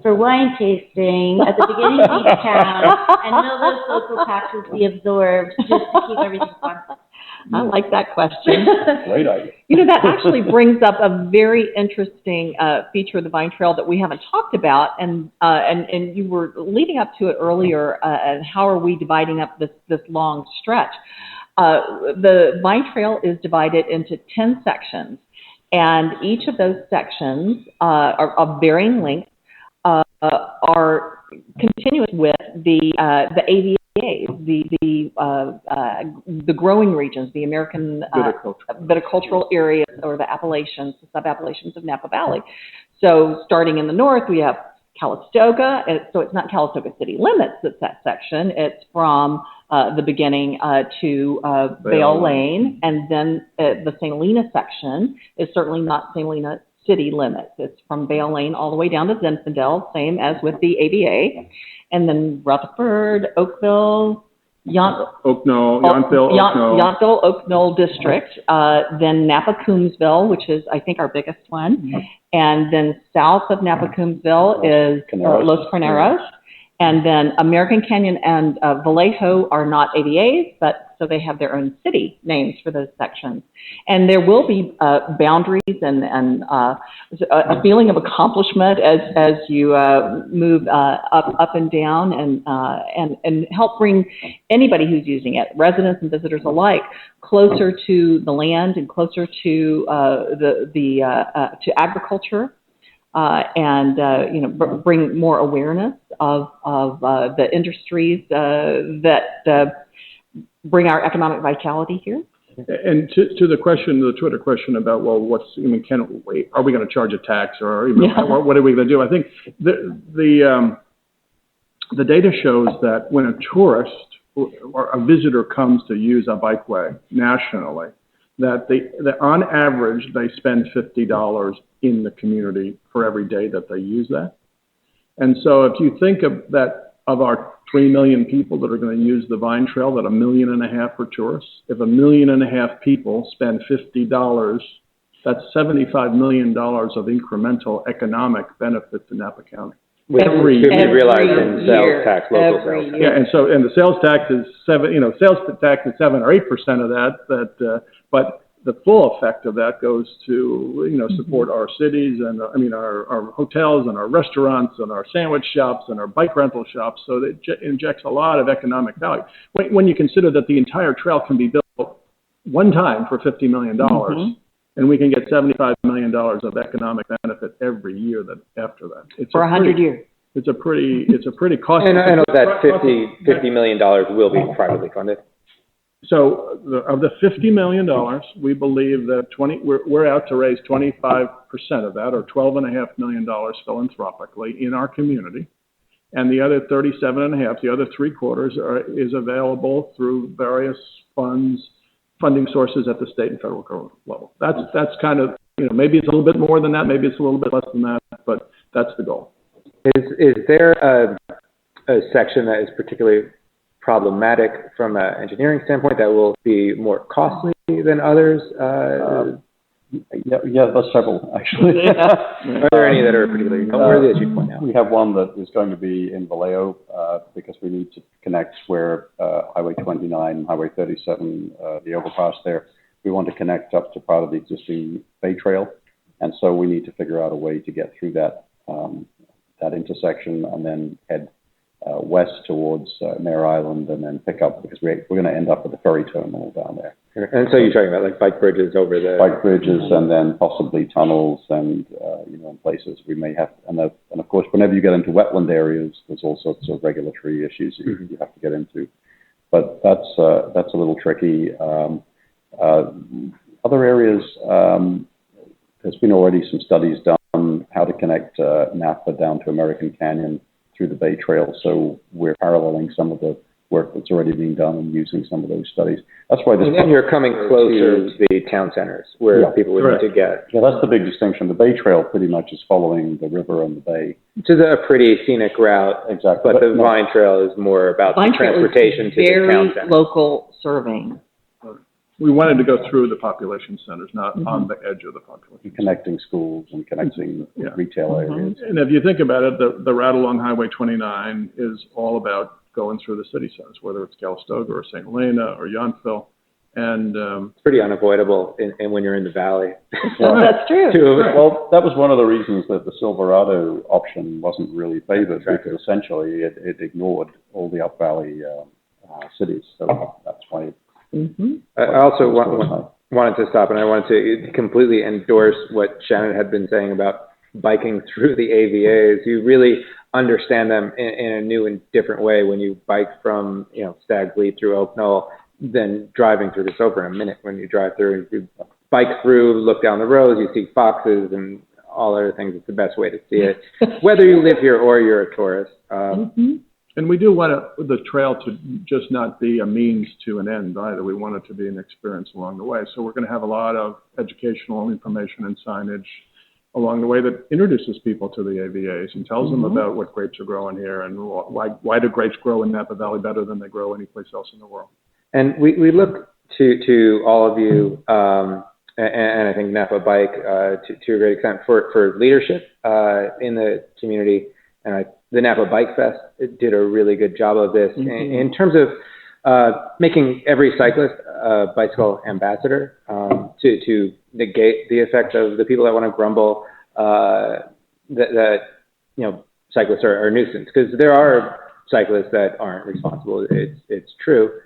for wine tasting at the beginning of each town, and will those local taxes be absorbed just to keep everything fun? I like that question. Great idea. That actually brings up a very interesting feature of the Vine Trail that we haven't talked about, and you were leading up to it earlier. And how are we dividing up this long stretch? The Vine Trail is divided into 10 sections, And each of those sections are of varying length, are continuous with the AVAs, the growing regions, the American viticultural areas, or the Appalachians, the sub-Appalachians of Napa Valley. So starting in the north, we have Calistoga. So it's not Calistoga city limits that's that section. It's from the beginning to Vale Lane. And then the St. Helena section is certainly not St. Helena city limits. It's from Vale Lane all the way down to Zinfandel, same as with the AVA. And then Rutherford, Oakville, Yountville, Oak District, then Napa Coombsville, which is, I think, our biggest one. Mm-hmm. And then south of Napa Coombsville is Los Carneros. And then American Canyon and Vallejo are not AVAs, but so they have their own city names for those sections. And there will be boundaries and a feeling of accomplishment as you move up and down and help bring anybody who's using it, residents and visitors alike, closer to the land and closer to to agriculture. Bring more awareness of the industries that bring our economic vitality here. And to the question, the Twitter question about, well, are we going to charge a tax or what are we going to do? I think the data shows that when a tourist or a visitor comes to use a bikeway nationally, that on average they spend $50 in the community for every day that they use that. And so if you think of our 3 million people that are going to use the Vine Trail, that 1.5 million for tourists, if 1.5 million people spend $50, that's $75 million of incremental economic benefit to Napa County. Every realized in sales tax, local sales tax. Yeah, and the sales tax is 7 or 8% of that, but the full effect of that goes to, support our cities and, our hotels and our restaurants and our sandwich shops and our bike rental shops. So it injects a lot of economic value. When you consider that the entire trail can be built one time for $50 million, and we can get $75 million of economic benefit every year after that. It's for 100 years. It's a pretty costly. And I know that $50 million will be privately funded. So of the $50 million, we believe that we're out to raise 25% of that, or $12.5 million philanthropically in our community, and the other 37.5, the other 3/4 is available through various funding sources at the state and federal government level. That's kind of, maybe it's a little bit more than that, maybe it's a little bit less than that, but that's the goal. Is there a section that is particularly problematic from an engineering standpoint that will be more costly than others? Yeah, there's several, actually. Are there any that are particularly noteworthy that you point out? We have one that is going to be in Vallejo because we need to connect where Highway 29, Highway 37, the overpass there. We want to connect up to part of the existing Bay Trail, and so we need to figure out a way to get through that intersection and then head west towards Mare Island and then pick up, because we're going to end up at the ferry terminal down there. And so you're talking about like bike bridges over the... Bike bridges and then possibly tunnels and, in places we may have... And of course, whenever you get into wetland areas, there's all sorts of regulatory issues you have to get into. But that's a little tricky. Other areas, there's been already some studies done how to connect Napa down to American Canyon through the Bay Trail, so we're paralleling some of the work that's already being done and using some of those studies. That's why this. And you're coming closer to the town centers where people would need to get. Yeah, that's the big distinction. The Bay Trail pretty much is following the river and the bay. Which is a pretty scenic route, exactly. But the Vine Trail is more about the transportation to the town center. Very local serving. We wanted to go through the population centers, not on the edge of the population. Connecting schools and connecting retail areas. And if you think about it, the route along Highway 29 is all about going through the city centers, whether it's Calistoga or St. Helena or Yountville. And it's pretty unavoidable when you're in the valley. That's true. Well, that was one of the reasons that the Silverado option wasn't really favored, because essentially it ignored all the up valley cities. So that's why. I also wanted to stop, and I wanted to completely endorse what Shannon had been saying about biking through the AVAs. You really understand them in a new and different way when you bike from, Stag's Leap through Oak Knoll than driving through. Just over a minute when you drive through. You bike through, look down the roads, you see foxes and all other things. It's the best way to see it, whether you live here or you're a tourist. And we do want the trail to just not be a means to an end either. We want it to be an experience along the way. So we're going to have a lot of educational information and signage along the way that introduces people to the AVAs and tells them about what grapes are growing here and why do grapes grow in Napa Valley better than they grow anyplace else in the world. And we look to all of you, and I think Napa Bike to a great extent for leadership in the community. And the Napa Bike Fest did a really good job of this in terms of making every cyclist a bicycle ambassador, to negate the effect of the people that want to grumble that cyclists are a nuisance, because there are cyclists that aren't responsible. It's true.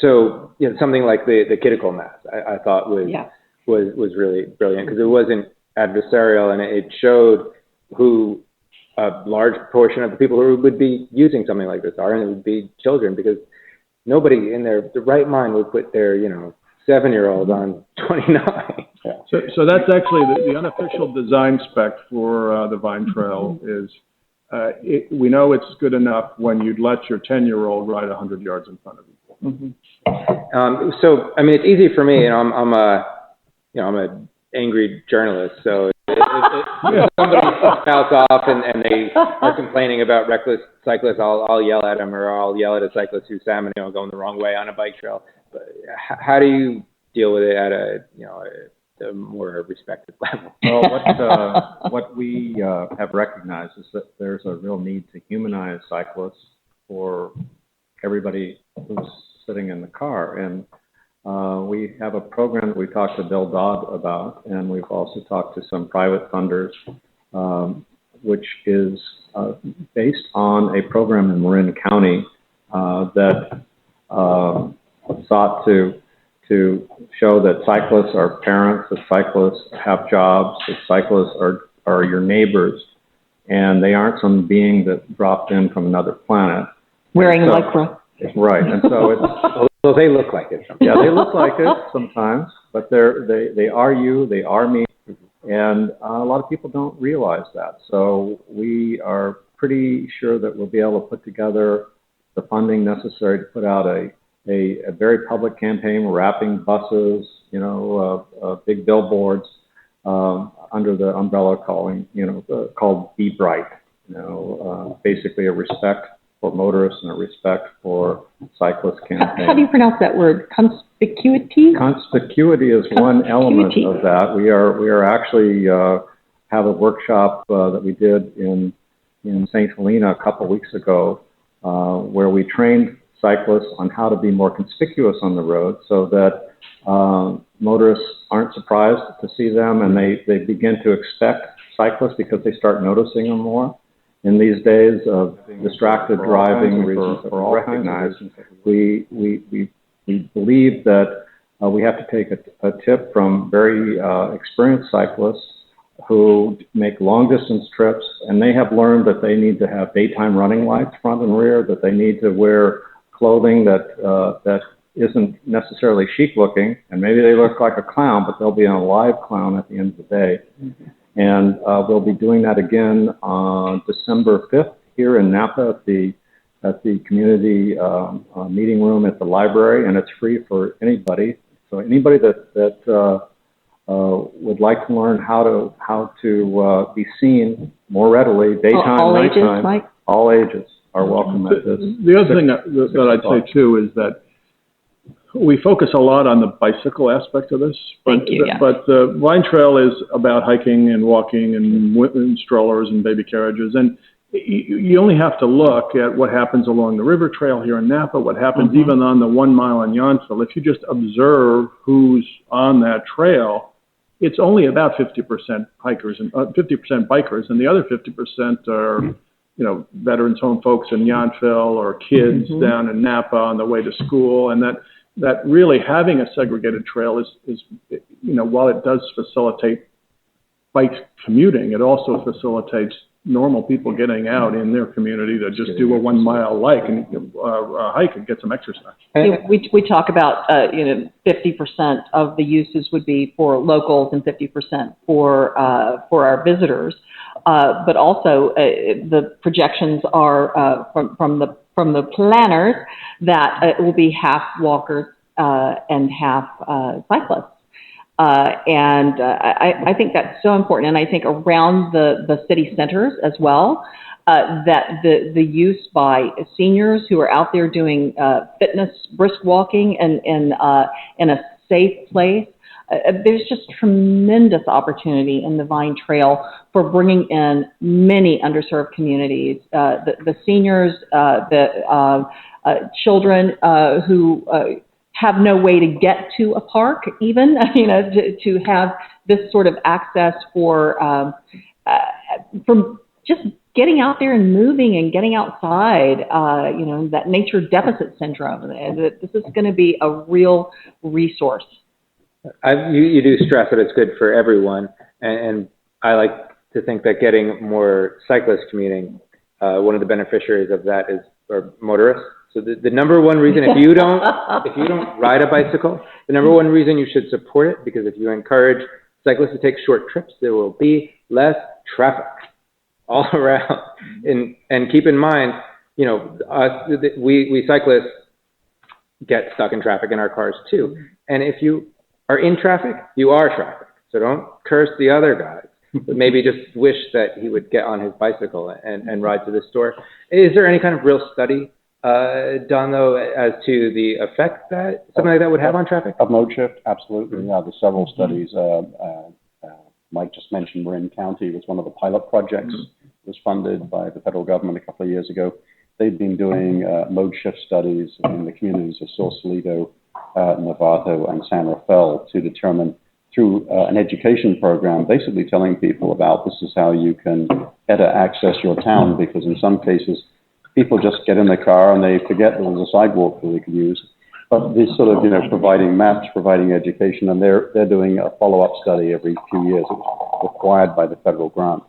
So something like the Kiddicle Mass, I thought was really brilliant, because it wasn't adversarial, and it showed who a large portion of the people who would be using something like this are, and it would be children, because nobody in their right mind would put their 7-year-old on 29. Yeah. So that's actually the unofficial design spec for the Vine Trail is we know it's good enough when you'd let your 10-year-old ride 100 yards in front of you. So I mean, it's easy for me, I'm an angry journalist, so if somebody spouts off and they are complaining about reckless cyclists, I'll yell at them, or I'll yell at a cyclist who's salmon, going the wrong way on a bike trail. But how do you deal with it at a more respected level? Well, what we have recognized is that there's a real need to humanize cyclists for everybody who's sitting in the car. And we have a program that we talked to Bill Dodd about, and we've also talked to some private funders, which is based on a program in Marin County that sought to show that cyclists are parents, that cyclists have jobs, that cyclists are your neighbors, and they aren't some being that dropped in from another planet. Wearing lycra. Right, and so it's... Well, they look like it sometimes. Yeah, they look like it sometimes, but they are you, they are me, and a lot of people don't realize that. So we are pretty sure that we'll be able to put together the funding necessary to put out a very public campaign, wrapping buses, big billboards under the umbrella called Be Bright. Basically a respect for motorists and a respect for cyclists campaign. How do you pronounce that word? Conspicuity? Conspicuity is one element of that. We are actually have a workshop that we did in St. Helena a couple weeks ago where we trained cyclists on how to be more conspicuous on the road, so that motorists aren't surprised to see them, and they begin to expect cyclists because they start noticing them more. In these days of distracted driving, for all kinds of reasons, we believe that we have to take a tip from very experienced cyclists who make long-distance trips, and they have learned that they need to have daytime running lights front and rear, that they need to wear clothing that isn't necessarily chic-looking, and maybe they look like a clown, but they'll be a live clown at the end of the day. And we'll be doing that again on December 5th here in Napa at the community meeting room at the library, and it's free for anybody. So anybody that would like to learn how to be seen more readily, daytime, all nighttime, ages, Mike? All ages are welcome at this. The other thing that I'd say too is that we focus a lot on the bicycle aspect of this, but the Vine Trail is about hiking and walking and strollers and baby carriages, and you only have to look at what happens along the river trail here in Napa, what happens even on the 1 mile in Yountville. If you just observe who's on that trail, it's only about 50% hikers and 50% bikers, and the other 50% are veterans home folks in Yountville or kids down in Napa on the way to school, and that that really having a segregated trail is, while it does facilitate bike commuting, it also facilitates normal people getting out in their community to just do a 1 mile hike and get some exercise. We talk about 50% of the uses would be for locals and 50% for our visitors, but also the projections are from the planners that it will be half walkers and half cyclists. I think that's so important, and I think around the city centers as well, that the use by seniors who are out there doing fitness, brisk walking, and in a safe place. There's just tremendous opportunity in the Vine Trail for bringing in many underserved communities, the seniors, the children who have no way to get to a park, even, to have this sort of access for from just getting out there and moving and getting outside, that nature deficit syndrome. This is going to be a real resource. You do stress that it's good for everyone, and I like to think that getting more cyclists commuting, one of the beneficiaries of that are motorists. So the number one reason, if you don't ride a bicycle, the number one reason you should support it, because if you encourage cyclists to take short trips, there will be less traffic all around. And keep in mind, we cyclists get stuck in traffic in our cars too. And if you are in traffic, you are traffic. So don't curse the other guys, but maybe just wish that he would get on his bicycle and ride to the store. Is there any kind of real study done, though, as to the effect that something like that would have on traffic? Of mode shift, absolutely. Yeah, there's several studies. Mike just mentioned Marin County was one of the pilot projects. It was funded by the federal government a couple of years ago. They've been doing mode shift studies in the communities of Sausalito, Novato, and San Rafael to determine, through an education program, basically telling people about this is how you can better access your town, because in some cases, people just get in their car and they forget there was a sidewalk that they could use. But this sort of, providing maps, providing education, and they're doing a follow-up study every few years. It's required by the federal grant.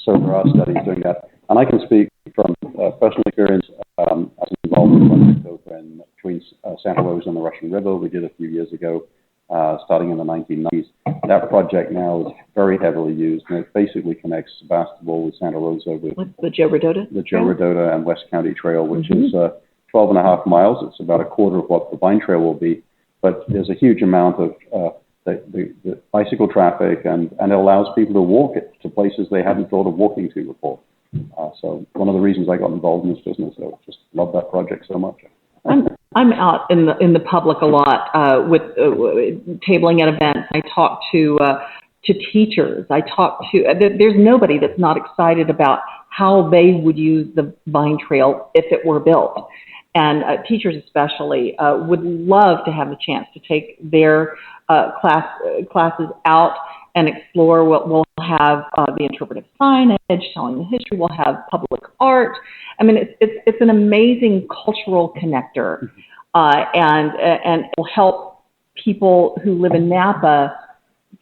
So there are studies doing that. And I can speak from personal experience as involved in a project over between Santa Rosa and the Russian River we did a few years ago, starting in the 1990s. That project now is very heavily used, and it basically connects Sebastopol with Santa Rosa with the Joe Rodota? The Joe Rodota and West County Trail, which is 12 and a half miles. It's about a quarter of what the Vine Trail will be, but there's a huge amount of the bicycle traffic, and it allows people to walk it to places they hadn't thought of walking to before. So one of the reasons I got involved in this business, I just love that project so much. I'm out in the public a lot with tabling at events. I talk to teachers. I talk to there's nobody that's not excited about how they would use the Vine Trail if it were built. And teachers especially would love to have the chance to take their classes out and explore. We'll have the interpretive signage telling the history. We'll have public art. I mean, it's an amazing cultural connector, and it will help people who live in Napa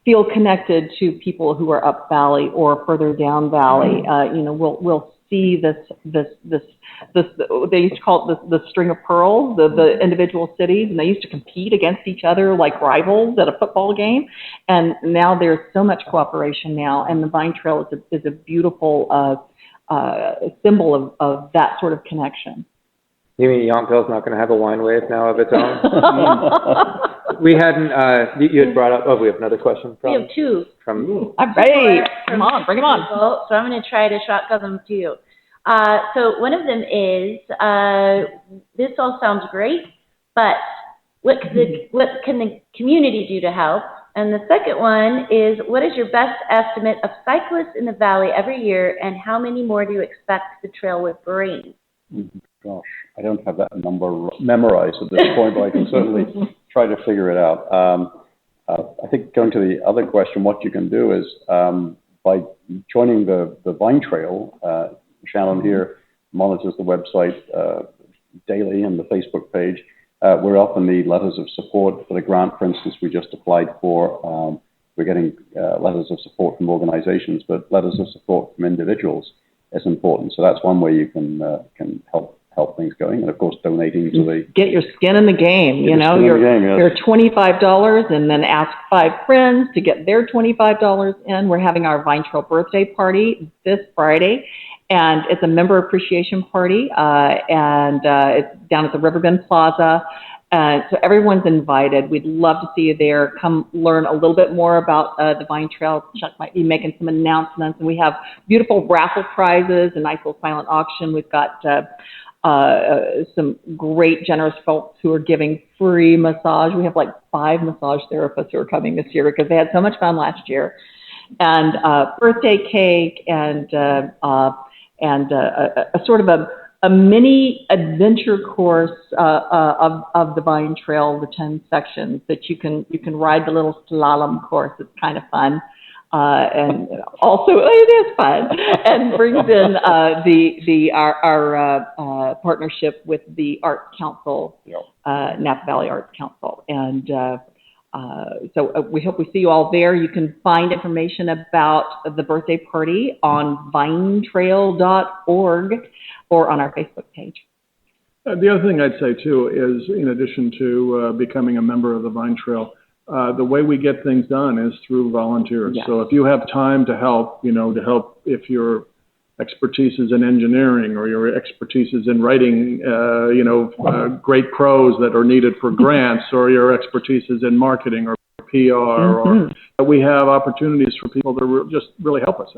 feel connected to people who are up valley or further down valley. We'll see this. They used to call it the string of pearls, the individual cities, and they used to compete against each other like rivals at a football game. And now there's so much cooperation now, and the Vine Trail is a beautiful symbol of that sort of connection. You mean Yountville's not going to have a wine wave now of its own? We hadn't, you had brought up, we have another question from... We have two. I'm ready. Come on, bring them on. So I'm going to try to shotgun them to you. So one of them is, this all sounds great, but what can the community do to help? And the second one is, what is your best estimate of cyclists in the valley every year, and how many more do you expect the trail would bring? Gosh, I don't have that number memorized at this point, but I can certainly try to figure it out. I think going to the other question, what you can do is by joining the Vine Trail, Shannon here monitors the website daily and the Facebook page. we often need letters of support for the grant, for instance, we just applied for. We're getting letters of support from organizations, but letters of support from individuals is important. So that's one way you can help things going, and of course donating to the get your skin in the game. You know, you're $25, and then ask 5 friends to get their $25 in. We're having our Vine Trail birthday party this Friday, and it's a member appreciation party, and it's down at the Riverbend Plaza. So everyone's invited. We'd love to see you there. Come learn a little bit more about the Vine Trail. Chuck might be making some announcements, and we have beautiful raffle prizes, a nice little silent auction. We've got some great, generous folks who are giving free massage. We have like 5 massage therapists who are coming this year because they had so much fun last year. And birthday cake and a sort of a mini adventure course of the Vine Trail, the 10 sections that you can ride the little slalom course. It's kind of fun. And also it is fun, and brings in our partnership with the Arts Council, Napa Valley Arts Council, and so we hope we see you all there. You can find information about the birthday party on vinetrail.org or on our Facebook page. The other thing I'd say too is, in addition to becoming a member of the Vine Trail, the way we get things done is through volunteers. Yes. So if you have time to help, if your expertise is in engineering or your expertise is in writing, great prose that are needed for grants, or your expertise is in marketing or PR, or we have opportunities for people to just really help us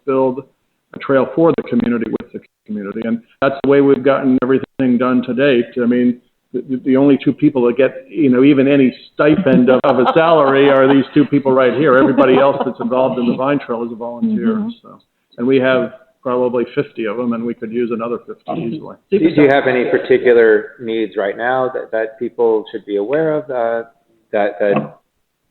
build a trail for the community with the community. And that's the way we've gotten everything done to date. I mean, the only 2 people that get, even any stipend of a salary are these 2 people right here. Everybody else that's involved in the Vine Trail is a volunteer. So, and we have probably 50 of them, and we could use another 50 easily. Do you have any particular needs right now that people should be aware of that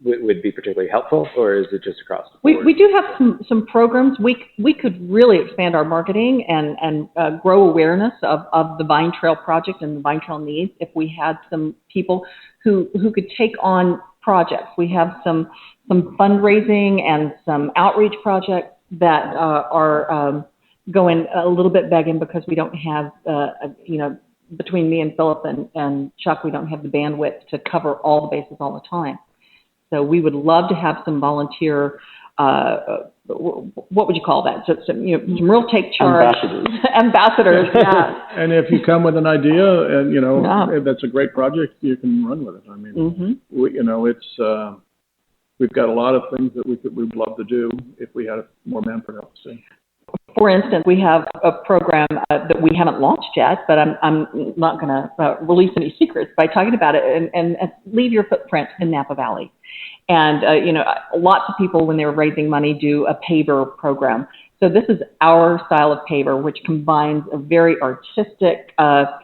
would be particularly helpful, or is it just across the board? We do have some programs. We could really expand our marketing and grow awareness of the Vine Trail project and the Vine Trail needs if we had some people who could take on projects. We have some fundraising and some outreach projects that are going a little bit begging because we don't have, between me and Philip and Chuck, we don't have the bandwidth to cover all the bases all the time. So we would love to have some volunteer, what would you call that? So some real take charge. Ambassadors, yeah. And if you come with an idea and, if that's a great project, you can run with it. I mean, we've got a lot of things that we'd love to do if we had more manpower. For instance, we have a program that we haven't launched yet, but I'm not going to release any secrets by talking about it, and leave your footprint in Napa Valley. And, lots of people, when they're raising money, do a paver program. So this is our style of paver, which combines a very artistic paver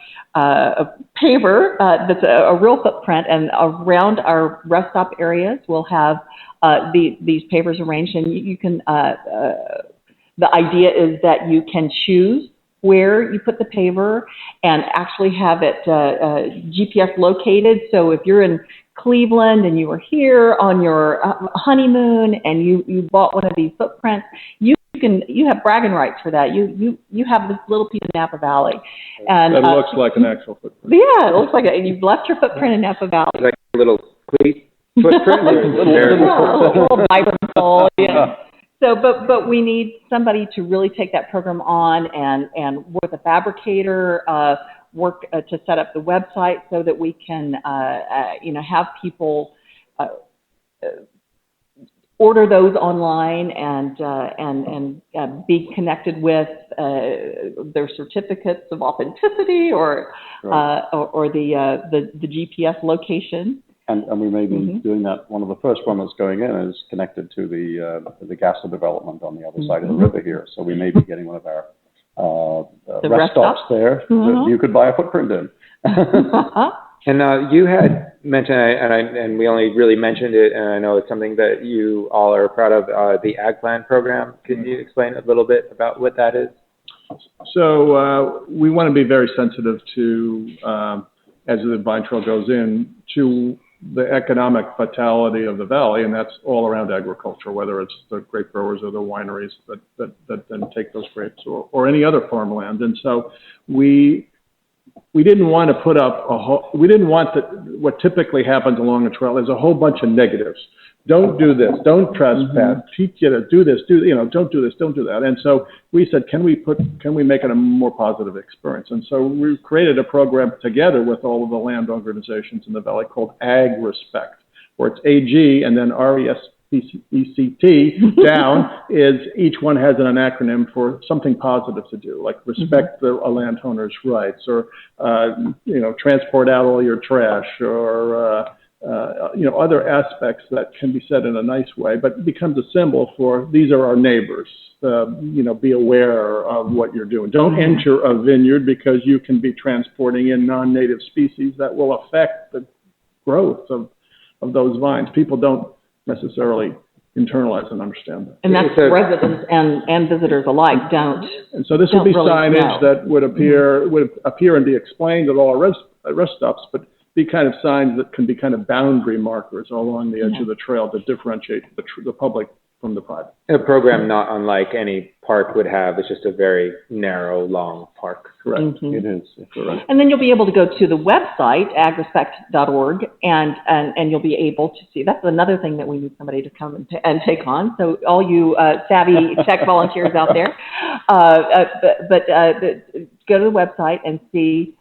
that's a real footprint, and around our rest stop areas, we'll have these pavers arranged, and you can the idea is that you can choose where you put the paver and actually have it GPS located. So if you're in Cleveland and you were here on your honeymoon and you bought one of these footprints, you have bragging rights for that. You have this little piece of Napa Valley, and that looks like an actual footprint. Yeah, it looks like it. You've left your footprint in Napa Valley. Like a little cleat footprint, a little vibrant soul. Yeah. So, but we need somebody to really take that program on and work with a fabricator, work to set up the website so that we can, have people order those online and be connected with their certificates of authenticity or the GPS location. And we may be doing that. One of the first one that's going in is connected to the gas development on the other side of the river here. So we may be getting one of our rest stops there that you could buy a footprint in. And you had mentioned, and we only really mentioned it, and I know it's something that you all are proud of, the Ag Plan program. Can you explain a little bit about what that is? So we want to be very sensitive to as the Vine Trail goes in, to the economic vitality of the valley, and that's all around agriculture, whether it's the grape growers or the wineries that then take those grapes, or any other farmland. And so we didn't want to put up we didn't want what typically happens along a trail is a whole bunch of negatives. Don't do this, don't trespass, teach you to do this, don't do this, don't do that. And so we said, can we make it a more positive experience? And so we created a program together with all of the land organizations in the valley called Ag Respect, where it's AG and then RESPECT down is each one has an acronym for something positive to do, like respect the landowner's rights, or transport out all your trash, or other aspects that can be said in a nice way, but it becomes a symbol for these are our neighbors. Be aware of what you're doing. Don't enter a vineyard because you can be transporting in non-native species that will affect the growth of those vines. People don't necessarily internalize and understand that. And that's residents and visitors alike don't. And so this would be really signage that would appear and be explained at all rest stops, but be kind of signs that can be kind of boundary markers along the edge of the trail to differentiate the public from the private. A program not unlike any park would have. It's just a very narrow, long park. Correct. It is. Correct. And then you'll be able to go to the website, agrespect.org, and you'll be able to see. That's another thing that we need somebody to come and take on. So all you savvy tech volunteers out there, go to the website and see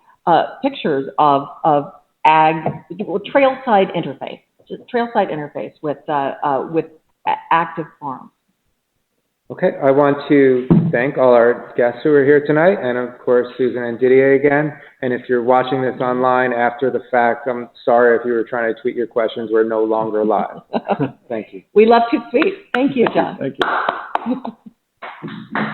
pictures of trailside interface with active farms. Okay, I want to thank all our guests who are here tonight, and of course Susan and Didier again. And if you're watching this online after the fact, I'm sorry if you were trying to tweet your questions. We're no longer live. Thank you. We love ToutSuite. Thank you, John. Thank you.